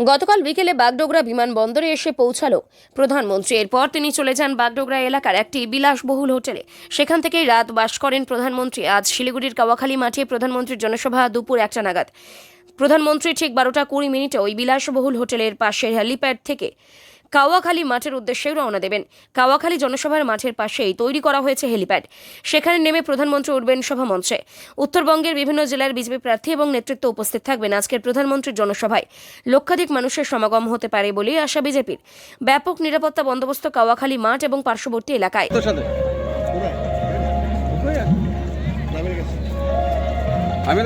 গতকাল বিকেলে বাগডোগরা বিমানবন্দরে এসে পৌঁছালো প্রধানমন্ত্রী। এরপর তিনি চলে যান বাগডোগরা এলাকার একটি বিলাসবহুল হোটেলে। সেখান থেকেই রাত বাস করেন প্রধানমন্ত্রী। আজ শিলিগুড়ির কাওয়াখালী মাঠে প্রধানমন্ত্রীর জনসভা দুপুর 1টা নাগাদ। প্রধানমন্ত্রী ঠিক 12:20 ওই বিলাসবহুল হোটেলের পাশের হেলিপ্যাড থেকে কাওয়াখালী মাঠের উদ্দেশ্যে রওনা দেবেন। কাওয়াখালী জনসভার মাঠের পাশেই তৈরি করা হয়েছে হেলিপ্যাড। সেখানে নেমে প্রধানমন্ত্রী উঠবেন সভামঞ্চে। উত্তরবঙ্গের বিভিন্ন জেলার বিজেপি প্রার্থী এবং নেতৃত্ব উপস্থিত থাকবেন আজকের প্রধানমন্ত্রীর জনসভায়। লক্ষাধিক মানুষের সমাগম হতে পারে বলেই আশা বিজেপির। ব্যাপক নিরাপত্তা বন্দোবস্ত কাওয়াখালী মাঠ এবং পার্শ্ববর্তী এলাকায়। আমি